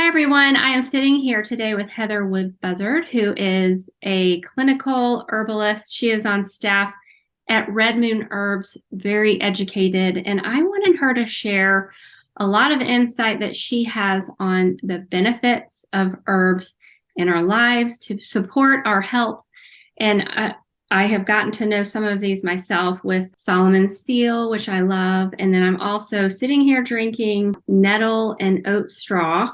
everyone. I am sitting here today with Heather Wood Buzzard, who is a clinical herbalist. She is on staff at Red Moon Herbs, very educated, and I wanted her to share a lot of insight that she has on the benefits of herbs in our lives to support our health. And I have gotten to know some of these myself with Solomon's Seal, which I love. And then I'm also sitting here drinking nettle and oat straw.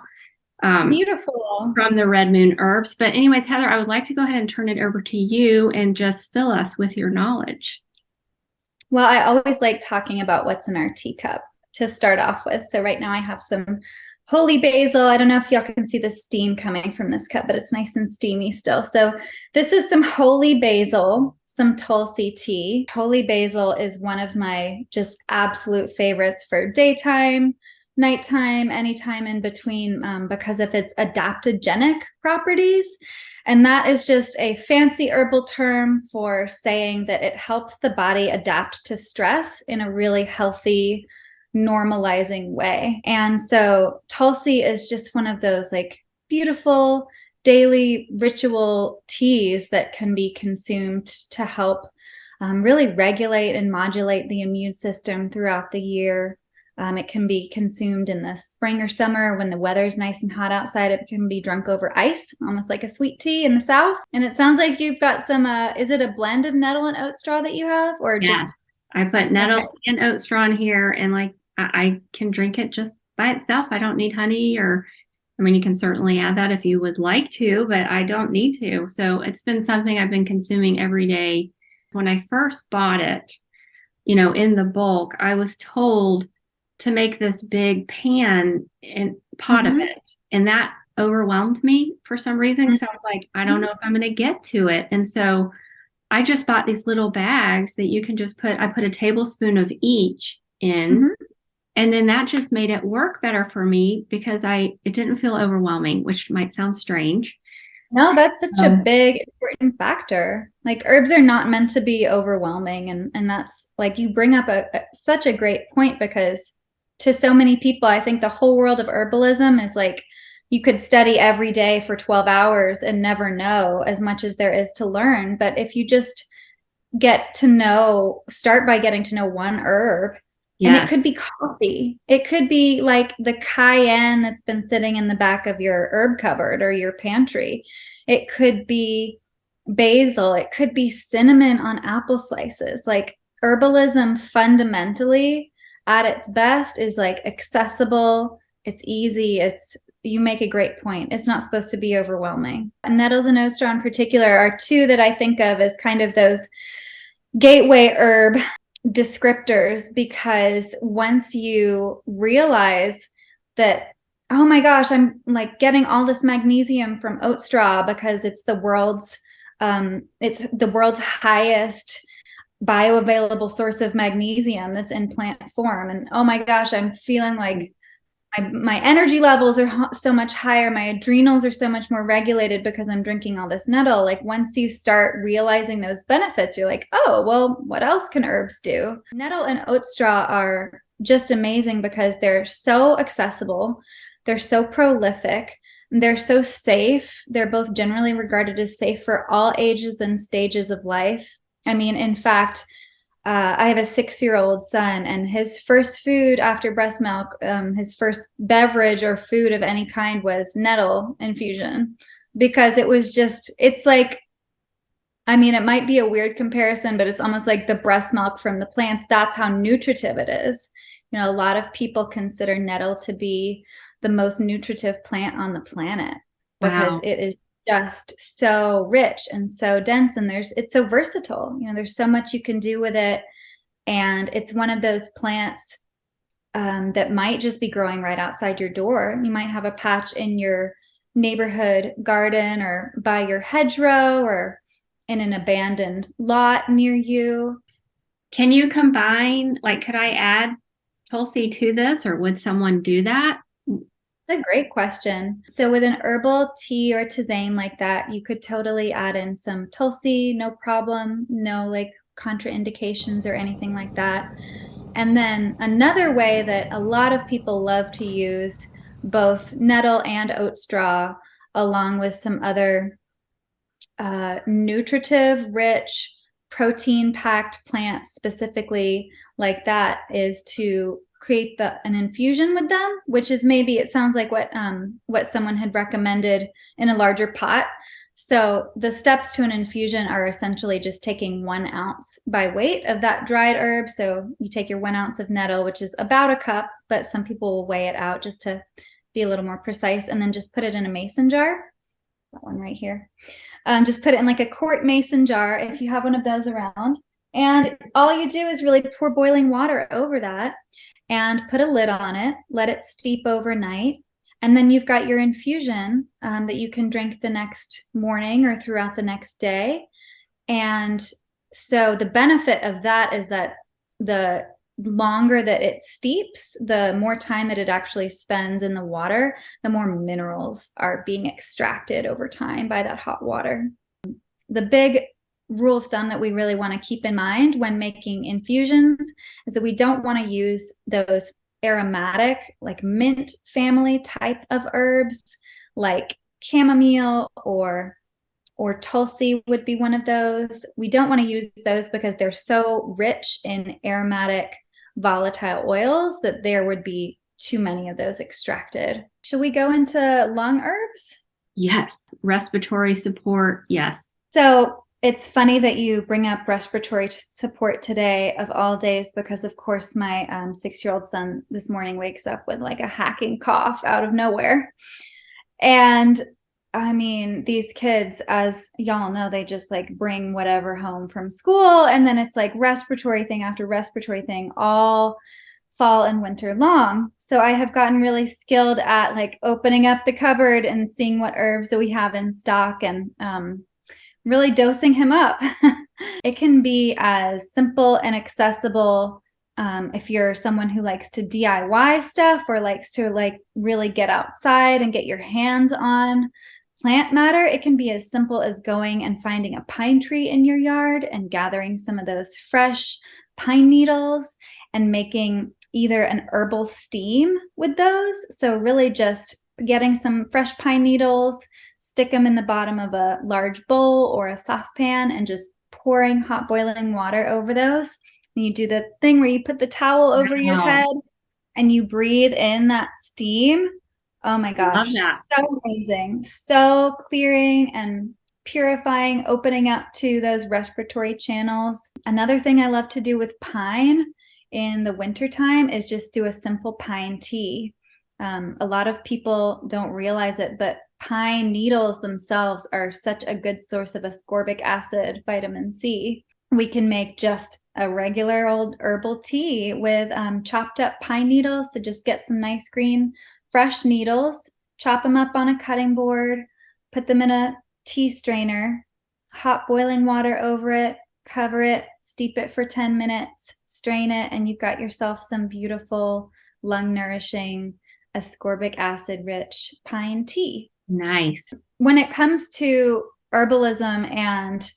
Beautiful. From the Red Moon Herbs. But anyways, Heather, I would like to go ahead and turn it over to you and just fill us with your knowledge. Well, I always like talking about what's in our teacup to start off with. So right now I have some holy basil. I don't know if y'all can see the steam coming from this cup, but it's nice and steamy still. So this is some holy basil, some Tulsi tea. Holy basil is one of my just absolute favorites for daytime, nighttime, anytime in between, because of its adaptogenic properties. And that is just a fancy herbal term for saying that it helps the body adapt to stress in a really healthy, normalizing way. And so Tulsi is just one of those like beautiful daily ritual teas that can be consumed to help really regulate and modulate the immune system throughout the year. It can be consumed in the spring or summer when the weather's nice and hot outside. It can be drunk over ice, almost like a sweet tea in the South. And it sounds like you've got some, is it a blend of nettle and oat straw that you have? Or Yes, just I put nettle okay. and oat straw in here, and like I can drink it just by itself. I don't need honey, or I mean, you can certainly add that if you would like to, but I don't need to. So it's been something I've been consuming every day. When I first bought it, in the bulk, I was told to make this big pan and pot of it. And that overwhelmed me for some reason. So I was like, I don't know if I'm going to get to it. And so I just bought these little bags that you can just I put a tablespoon of each in. Mm-hmm. And then that just made it work better for me because it didn't feel overwhelming, which might sound strange. No, that's such a big, important factor. Like herbs are not meant to be overwhelming. And that's like, you bring up such a great point, because to so many people, I think the whole world of herbalism is like, you could study every day for 12 hours and never know as much as there is to learn. But if you just start by getting to know one herb, and it could be coffee. It could be like the cayenne that's been sitting in the back of your herb cupboard or your pantry. It could be basil. It could be cinnamon on apple slices. Like herbalism fundamentally at its best is like accessible. It's easy. You make a great point. It's not supposed to be overwhelming. Nettles and oat straw in particular are two that I think of as kind of those gateway herb descriptors, because once you realize that, oh my gosh, I'm like getting all this magnesium from oat straw because it's the world's highest bioavailable source of magnesium that's in plant form, and oh my gosh, I'm feeling like my energy levels are so much higher. My adrenals are so much more regulated because I'm drinking all this nettle. Like once you start realizing those benefits, you're like, oh, well, what else can herbs do? Nettle and oat straw are just amazing because they're so accessible. They're so prolific. They're so safe. They're both generally regarded as safe for all ages and stages of life. I mean, in fact, I have a 6-year-old son, and his first food after breast milk, his first beverage or food of any kind was nettle infusion, because it's like, I mean, it might be a weird comparison, but it's almost like the breast milk from the plants. That's how nutritive it is. A lot of people consider nettle to be the most nutritive plant on the planet because it is just so rich and so dense, and it's so versatile. There's so much you can do with it, and it's one of those plants that might just be growing right outside your door. You might have a patch in your neighborhood garden or by your hedgerow or in an abandoned lot near you. Can you combine, like, could I add Tulsi to this, or would someone do that? It's a great question. So with an herbal tea or tisane like that, you could totally add in some Tulsi, no problem, no like contraindications or anything like that. And then another way that a lot of people love to use both nettle and oat straw, along with some other nutritive, rich, protein-packed plants specifically like that, is to create an infusion with them, which is maybe, it sounds like what someone had recommended in a larger pot. So the steps to an infusion are essentially just taking 1 ounce by weight of that dried herb. So you take your 1 ounce of nettle, which is about a cup, but some people will weigh it out just to be a little more precise, and then just put it in a mason jar. That one right here. Just put it in like a quart mason jar if you have one of those around. And all you do is really pour boiling water over that and put a lid on it, let it steep overnight. And then you've got your infusion that you can drink the next morning or throughout the next day. And so the benefit of that is that the longer that it steeps, the more time that it actually spends in the water, the more minerals are being extracted over time by that hot water. The big rule of thumb that we really want to keep in mind when making infusions is that we don't want to use those aromatic, like mint family type of herbs, like chamomile or tulsi would be one of those. We don't want to use those because they're so rich in aromatic volatile oils that there would be too many of those extracted. Should we go into lung herbs? Yes. Respiratory support. Yes. So it's funny that you bring up respiratory support today of all days, because of course my 6-year-old son this morning wakes up with like a hacking cough out of nowhere. And I mean, these kids, as y'all know, they just like bring whatever home from school, and then it's like respiratory thing after respiratory thing all fall and winter long. So I have gotten really skilled at like opening up the cupboard and seeing what herbs that we have in stock, and really dosing him up. It can be as simple and accessible if you're someone who likes to DIY stuff or likes to like really get outside and get your hands on plant matter. It can be as simple as going and finding a pine tree in your yard and gathering some of those fresh pine needles and making either an herbal steam with those. So really just getting some fresh pine needles, stick them in the bottom of a large bowl or a saucepan and just pouring hot boiling water over those. And you do the thing where you put the towel over your head and you breathe in that steam. Oh my gosh, so amazing. So clearing and purifying, opening up to those respiratory channels. Another thing I love to do with pine in the wintertime is just do a simple pine tea. A lot of people don't realize it, but pine needles themselves are such a good source of ascorbic acid, vitamin C. We can make just a regular old herbal tea with chopped up pine needles. So just get some nice green fresh needles, chop them up on a cutting board, put them in a tea strainer, hot boiling water over it, cover it, steep it for 10 minutes, strain it, and you've got yourself some beautiful lung nourishing ascorbic acid rich pine tea. Nice. When it comes to herbalism and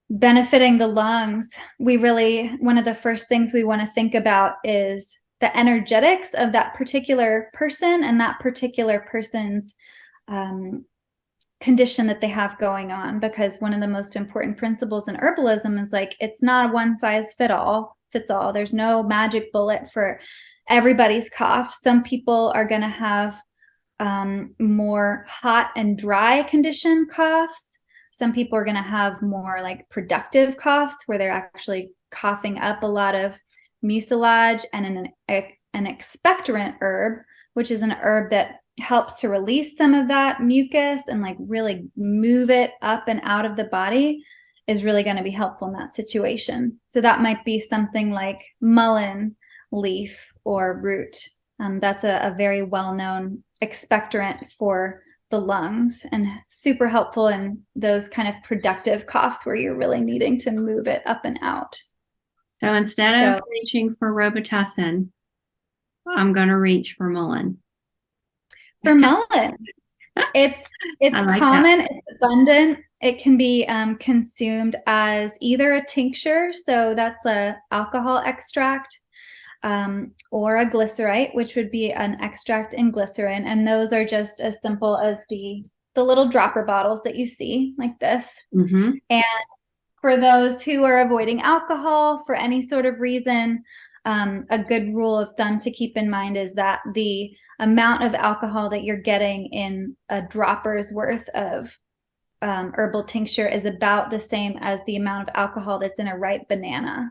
benefiting the lungs, one of the first things we want to think about is the energetics of that particular person and that particular person's condition that they have going on. Because one of the most important principles in herbalism is like, it's not a one size fits all. There's no magic bullet for everybody's cough. Some people are going to have more hot and dry condition coughs. Some people are going to have more like productive coughs where they're actually coughing up a lot of mucilage, and an expectorant herb, which is an herb that helps to release some of that mucus and like really move it up and out of the body, is really going to be helpful in that situation. So that might be something like mullein leaf or root. That's a very well-known expectorant for the lungs and super helpful in those kind of productive coughs where you're really needing to move it up and out. So instead of reaching for Robitussin, I'm going to reach for mullein. For mullein, it's like common, that. It's abundant. It can be consumed as either a tincture, so that's a alcohol extract, or a glycerite, which would be an extract in glycerin. And those are just as simple as the little dropper bottles that you see like this. Mm-hmm. And for those who are avoiding alcohol for any sort of reason, a good rule of thumb to keep in mind is that the amount of alcohol that you're getting in a dropper's worth of herbal tincture is about the same as the amount of alcohol that's in a ripe banana.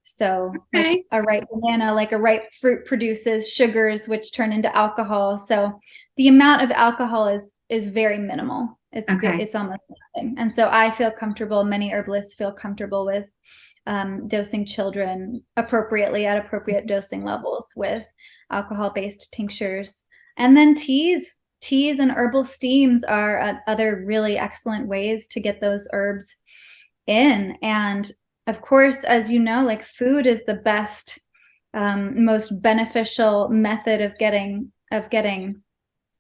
So Okay. like a ripe banana, like a ripe fruit produces sugars, which turn into alcohol. So the amount of alcohol is very minimal. It's almost nothing. And so I feel comfortable, many herbalists feel comfortable with dosing children appropriately at appropriate dosing levels with alcohol-based tinctures. And then teas and herbal steams are other really excellent ways to get those herbs in. And of course, as you know, like food is the best, most beneficial method of getting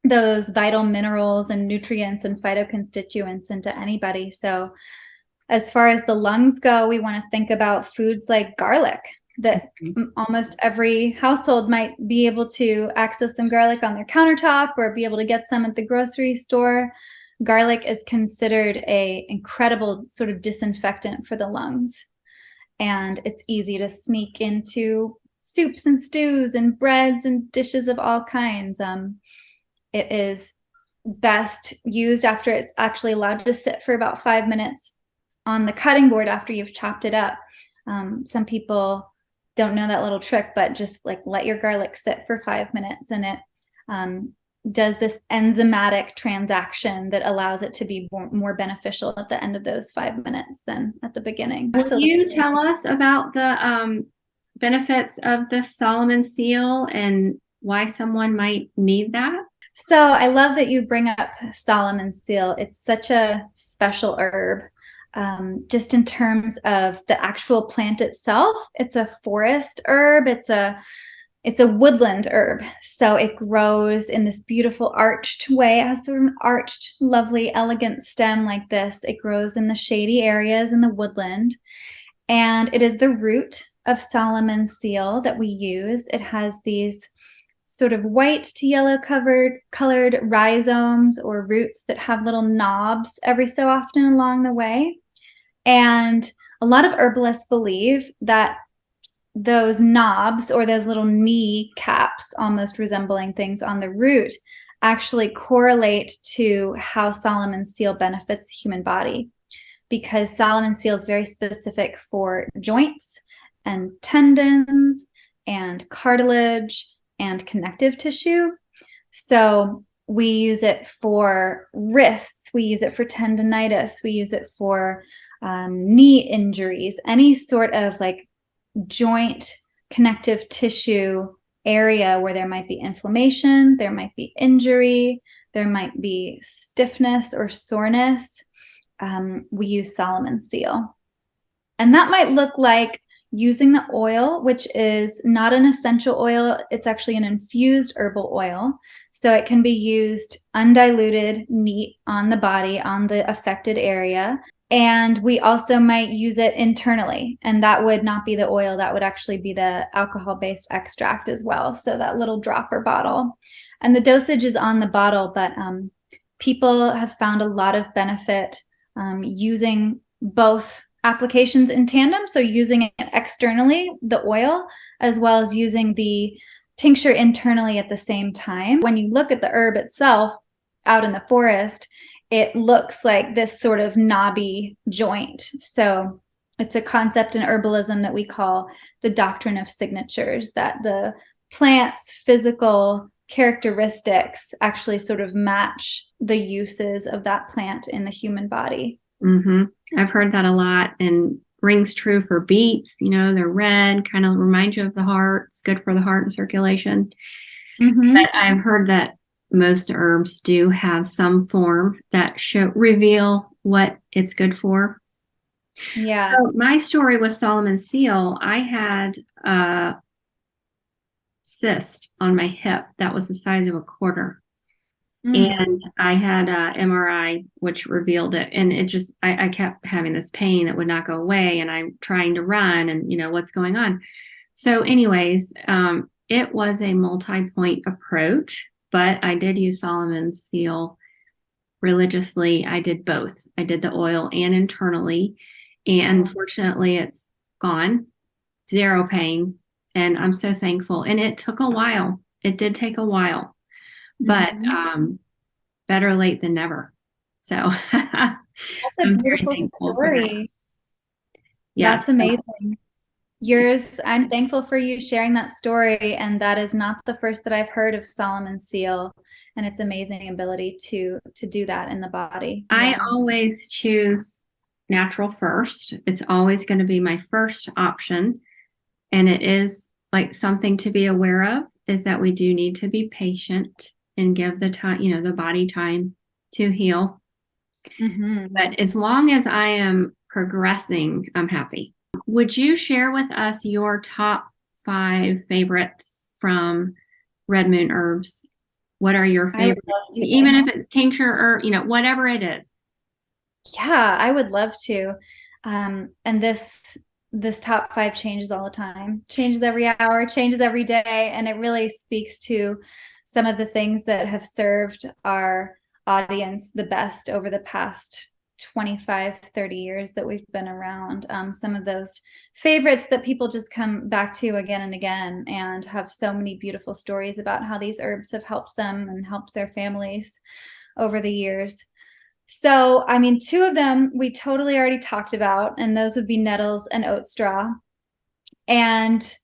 those vital minerals and nutrients and phytoconstituents into anybody. So as far as the lungs go, we want to think about foods like garlic, that almost every household might be able to access some garlic on their countertop or be able to get some at the grocery store. Garlic is considered an incredible sort of disinfectant for the lungs. And it's easy to sneak into soups and stews and breads and dishes of all kinds. It is best used after it's actually allowed to sit for about 5 minutes on the cutting board after you've chopped it up. Some people don't know that little trick, but just like let your garlic sit for 5 minutes, and it does this enzymatic transaction that allows it to be more beneficial at the end of those 5 minutes than at the beginning. Will you tell us about the benefits of the Solomon seal and why someone might need that? So I love that you bring up Solomon seal. It's such a special herb. Just in terms of the actual plant itself, it's a forest herb. It's a woodland herb. So it grows in this beautiful arched way. It has sort of an arched, lovely, elegant stem like this. It grows in the shady areas in the woodland. And it is the root of Solomon seal that we use. It has these sort of white to yellow colored rhizomes or roots that have little knobs every so often along the way. And a lot of herbalists believe that those knobs or those little knee caps, almost resembling things on the root, actually correlate to how Solomon seal benefits the human body, because Solomon seal is very specific for joints and tendons and cartilage and connective tissue. So we use it for wrists, we use it for tendonitis, we use it for knee injuries, any sort of like joint connective tissue area where there might be inflammation, there might be injury, there might be stiffness or soreness. We use Solomon seal. And that might look like using the oil, which is not an essential oil. It's actually an infused herbal oil. So it can be used undiluted, neat on the body, on the affected area. And we also might use it internally. And that would not be the oil. That would actually be the alcohol-based extract as well. So that little dropper bottle. And the dosage is on the bottle, but people have found a lot of benefit using both applications in tandem. So using it externally, the oil, as well as using the tincture internally at the same time. When you look at the herb itself out in the forest, it looks like this sort of knobby joint. So it's a concept in herbalism that we call the doctrine of signatures, that the plant's physical characteristics actually sort of match the uses of that plant in the human body. Mm-hmm. I've heard that a lot, and rings true for beets. You know, they're red, kind of remind you of the heart. It's good for the heart and circulation. Mm-hmm. But I've heard that most herbs do have some form that reveal what it's good for. Yeah. So my story with Solomon seal, I had a cyst on my hip that was the size of a quarter. And I had a MRI, which revealed it. And it just, I kept having this pain that would not go away. And I'm trying to run and, you know, what's going on? So, anyways, it was a multi-point approach, but I did use Solomon's seal religiously. I did both. I did the oil and internally, and fortunately, it's gone, zero pain, and I'm so thankful. And it took a while. It did take a while, but better late than never. So That's a I'm very beautiful thankful for that. story. Yes. That's amazing. Yours, I'm thankful for you sharing that story. And that is not the first that I've heard of Solomon's seal and its amazing ability to do that in the body. I Yeah. always choose natural first. It's always going to be my first option. And it is like something to be aware of is that we do need to be patient and give the time, the body time to heal. But as long as I am progressing, I'm happy. Would you share with us your top 5 favorites from Red Moon Herbs? What are your favorites? Even if it's tincture or, whatever it is. Yeah, I would love to. And this top 5 changes all the time, changes every hour, changes every day. And it really speaks to some of the things that have served our audience the best over the past 25, 30 years that we've been around. Some of those favorites that people just come back to again and again and have so many beautiful stories about how these herbs have helped them and helped their families over the years. So, I mean, 2 of them we totally already talked about, and those would be nettles and oat straw. And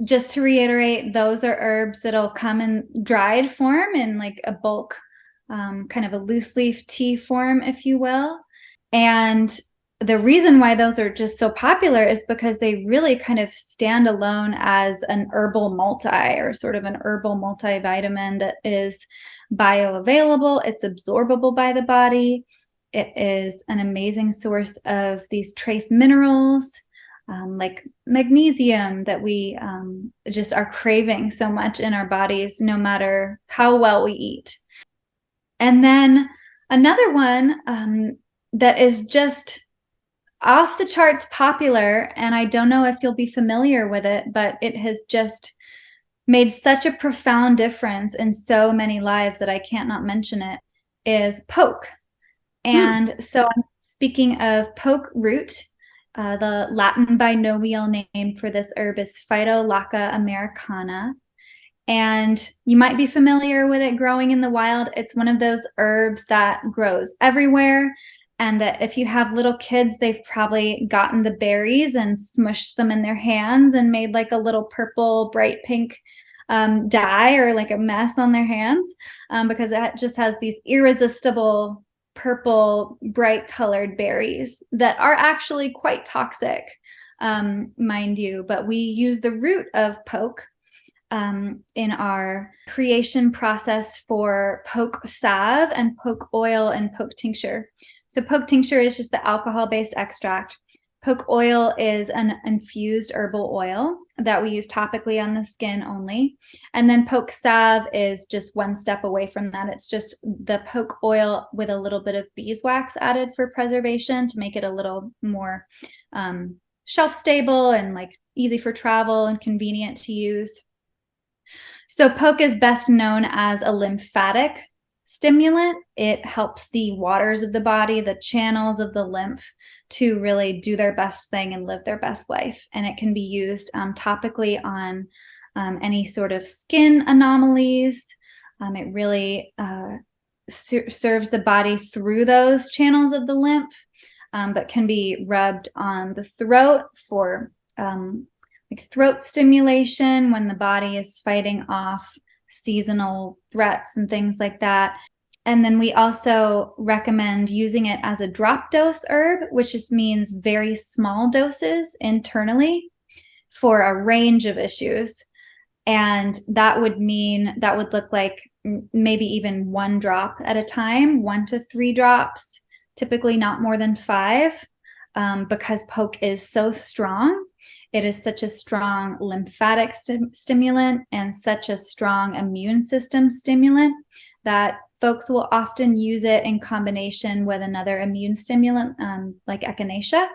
just to reiterate, those are herbs that'll come in dried form in like a bulk, kind of a loose leaf tea form, if you will. And the reason why those are just so popular is because they really kind of stand alone as an herbal multi or sort of an herbal multivitamin that is bioavailable. It's absorbable by the body. It is an amazing source of these trace minerals like magnesium that we just are craving so much in our bodies, no matter how well we eat. And then another one that is just off the charts popular, and I don't know if you'll be familiar with it, but it has just made such a profound difference in so many lives that I can't not mention it, is poke. And so I'm speaking of poke root. The Latin binomial name for this herb is Phytolacca americana. And you might be familiar with it growing in the wild. It's one of those herbs that grows everywhere. And that if you have little kids, they've probably gotten the berries and smushed them in their hands and made like a little purple, bright pink dye or like a mess on their hands because it just has these irresistible purple, bright colored berries that are actually quite toxic, mind you. But we use the root of poke in our creation process for poke salve and poke oil and poke tincture. So poke tincture is just the alcohol-based extract. Poke oil is an infused herbal oil that we use topically on the skin only. And then poke salve is just one step away from that. It's just the poke oil with a little bit of beeswax added for preservation to make it a little more shelf stable and like easy for travel and convenient to use. So poke is best known as a lymphatic stimulant. It helps the waters of the body, the channels of the lymph, to really do their best thing and live their best life. And it can be used topically on any sort of skin anomalies. It really serves the body through those channels of the lymph, but can be rubbed on the throat for like throat stimulation when the body is fighting off seasonal threats and things like that. And then we also recommend using it as a drop dose herb, which just means very small doses internally for a range of issues. And that would look like maybe even 1 drop at a time, 1 to 3 drops, typically not more than 5, because poke is so strong. It is such a strong lymphatic stimulant and such a strong immune system stimulant that folks will often use it in combination with another immune stimulant like echinacea,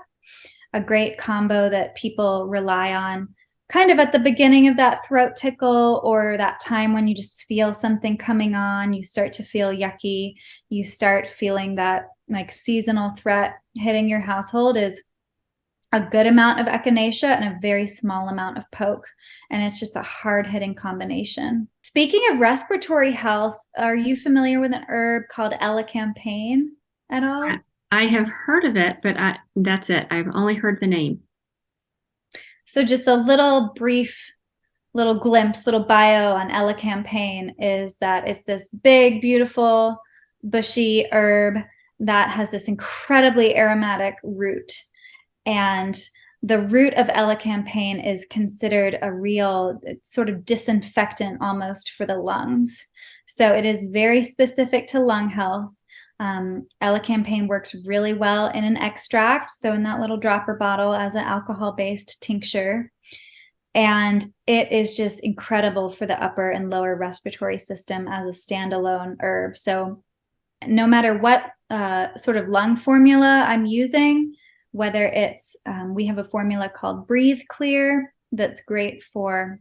a great combo that people rely on kind of at the beginning of that throat tickle, or that time when you just feel something coming on, you start to feel yucky, you start feeling that like seasonal threat hitting your household, is a good amount of echinacea and a very small amount of poke. And it's just a hard-hitting combination. Speaking of respiratory health, are you familiar with an herb called elecampane at all? I have heard of it, but that's it. I've only heard the name. So just a little brief little glimpse, little bio on elecampane is that it's this big, beautiful, bushy herb that has this incredibly aromatic root. And the root of elecampane is considered a real sort of disinfectant almost for the lungs. So it is very specific to lung health. Elecampane works really well in an extract, so in that little dropper bottle as an alcohol-based tincture. And it is just incredible for the upper and lower respiratory system as a standalone herb. So no matter what sort of lung formula I'm using, whether it's, we have a formula called Breathe Clear that's great for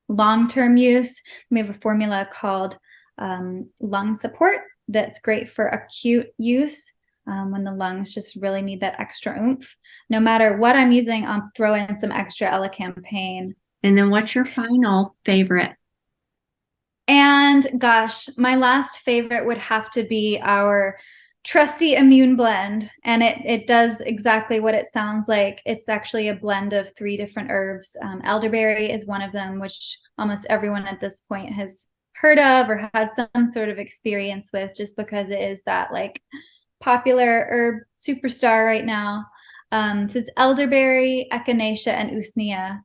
long-term use. We have a formula called Lung Support that's great for acute use when the lungs just really need that extra oomph. No matter what I'm using, I'll throw in some extra elecampane. And then what's your final favorite? And gosh, my last favorite would have to be our trusty immune blend. And it does exactly what it sounds like. It's actually a blend of 3 different herbs. Elderberry is one of them, which almost everyone at this point has heard of or had some sort of experience with, just because it is that like popular herb superstar right now. So it's elderberry, echinacea, and usnea.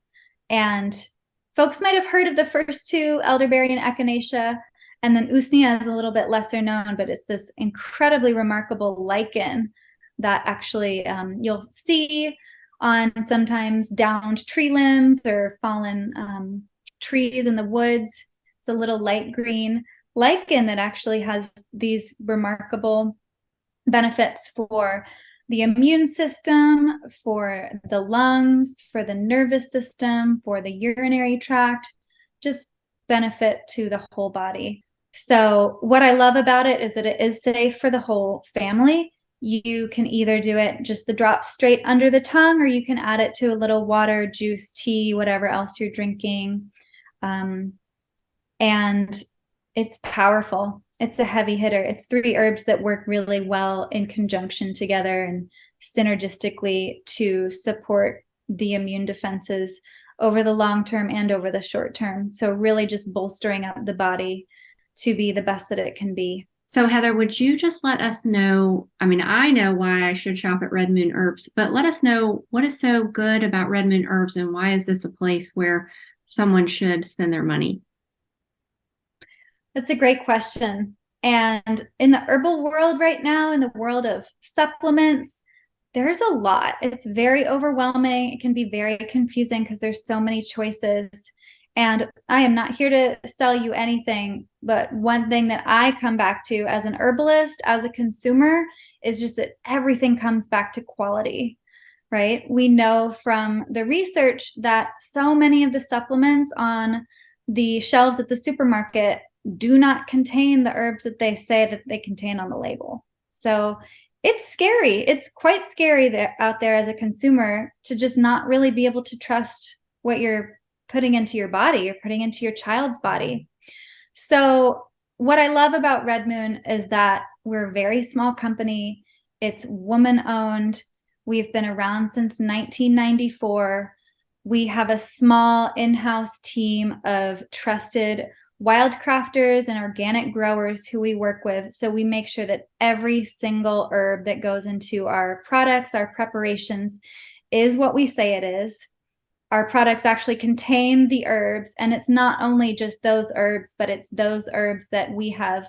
And folks might have heard of the first 2, elderberry and echinacea, and then usnea is a little bit lesser known, but it's this incredibly remarkable lichen that actually you'll see on sometimes downed tree limbs or fallen trees in the woods. It's a little light green lichen that actually has these remarkable benefits for the immune system, for the lungs, for the nervous system, for the urinary tract, just benefit to the whole body. So what I love about it is that it is safe for the whole family. You can either do it just the drop straight under the tongue, or you can add it to a little water, juice, tea, whatever else you're drinking. And it's powerful. It's a heavy hitter. It's 3 herbs that work really well in conjunction together and synergistically to support the immune defenses over the long term and over the short term. So really just bolstering up the body to be the best that it can be. So Heather, would you just let us know, I mean, I know why I should shop at Red Moon Herbs, but let us know what is so good about Red Moon Herbs and why is this a place where someone should spend their money? That's a great question. And in the herbal world right now, in the world of supplements, there's a lot. It's very overwhelming. It can be very confusing because there's so many choices. And I am not here to sell you anything, but one thing that I come back to as an herbalist, as a consumer, is just that everything comes back to quality, right? We know from the research that so many of the supplements on the shelves at the supermarket do not contain the herbs that they say that they contain on the label. So it's scary. It's quite scary out there as a consumer to just not really be able to trust what you're putting into your body, you're putting into your child's body. So what I love about Red Moon is that we're a very small company. It's woman-owned. We've been around since 1994. We have a small in-house team of trusted wildcrafters and organic growers who we work with. So we make sure that every single herb that goes into our products, our preparations, is what we say it is. Our products actually contain the herbs, and it's not only just those herbs, but it's those herbs that we have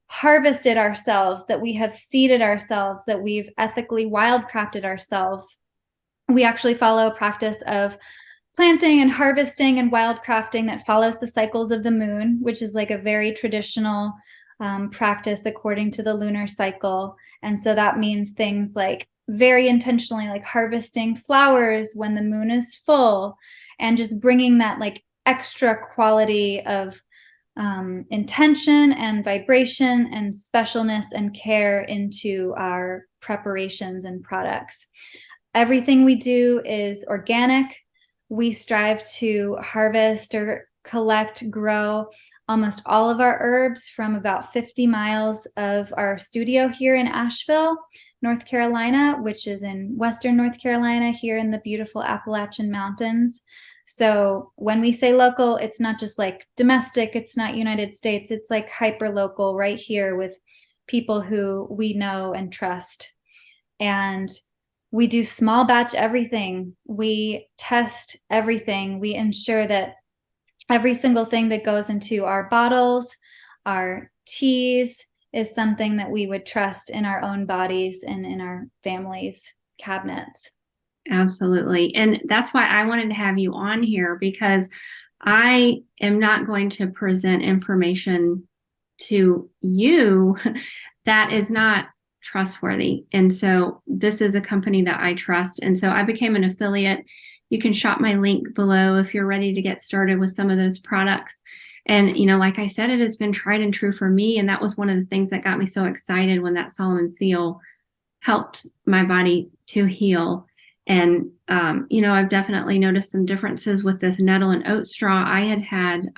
harvested ourselves, that we have seeded ourselves, that we've ethically wildcrafted ourselves. We actually follow a practice of planting and harvesting and wildcrafting that follows the cycles of the moon, which is like a very traditional practice according to the lunar cycle. And so that means things like very intentionally like harvesting flowers when the moon is full and just bringing that like extra quality of intention and vibration and specialness and care into our preparations and products. Everything we do is organic. We strive to harvest or collect, grow almost all of our herbs from about 50 miles of our studio here in Asheville, North Carolina, which is in Western North Carolina, here in the beautiful Appalachian Mountains. So when we say local, it's not just like domestic, it's not United States, it's like hyper local right here with people who we know and trust. And we do small batch everything. We test everything. We ensure that every single thing that goes into our bottles, our teas, is something that we would trust in our own bodies and in our families' cabinets. Absolutely. And that's why I wanted to have you on here, because I am not going to present information to you that is not trustworthy. And so this is a company that I trust. And so I became an affiliate. You can shop my link below if you're ready to get started with some of those products. And, you know, like I said, it has been tried and true for me. And that was one of the things that got me so excited when that Solomon seal helped my body to heal. And, you know, I've definitely noticed some differences with this nettle and oat straw. I had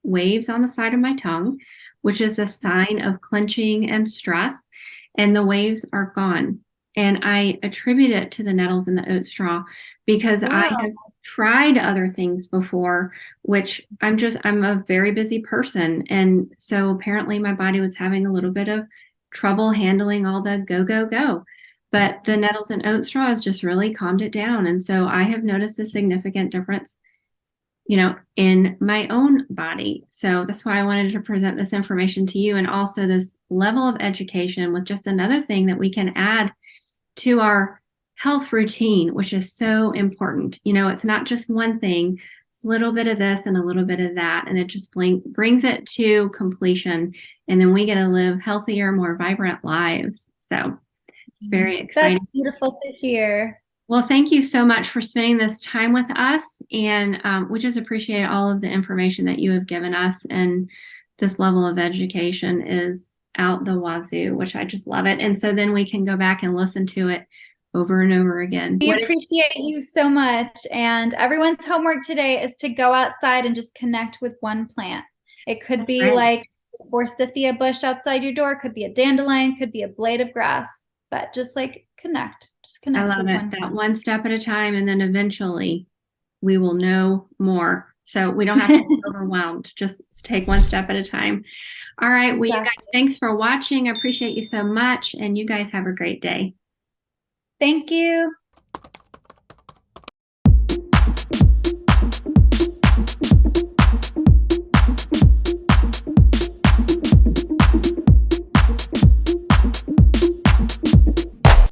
waves on the side of my tongue, which is a sign of clenching and stress, and the waves are gone. And I attribute it to the nettles and the oat straw because I have tried other things before, which I'm a very busy person. And so apparently my body was having a little bit of trouble handling all the go, go, go. But the nettles and oat straw has just really calmed it down. And so I have noticed a significant difference, you know, in my own body. So that's why I wanted to present this information to you, and also this level of education with just another thing that we can add to our health routine, which is so important. You know, it's not just one thing, it's a little bit of this and a little bit of that, and it just brings it to completion. And then we get to live healthier, more vibrant lives. So it's very exciting. That's beautiful to hear. Well, thank you so much for spending this time with us. And we just appreciate all of the information that you have given us. And this level of education is out the wazoo, which I just love it. And so then we can go back and listen to it over and over again. We appreciate you so much. And everyone's homework today is to go outside and just connect with one plant. It could be like a forsythia bush outside your door, could be a dandelion, could be a blade of grass, but just like connect. Just connect. I love it. That one step at a time, and then eventually we will know more. So we don't have to be overwhelmed. Just take one step at a time. All right. Well, you guys, thanks for watching. I appreciate you so much. And you guys have a great day. Thank you.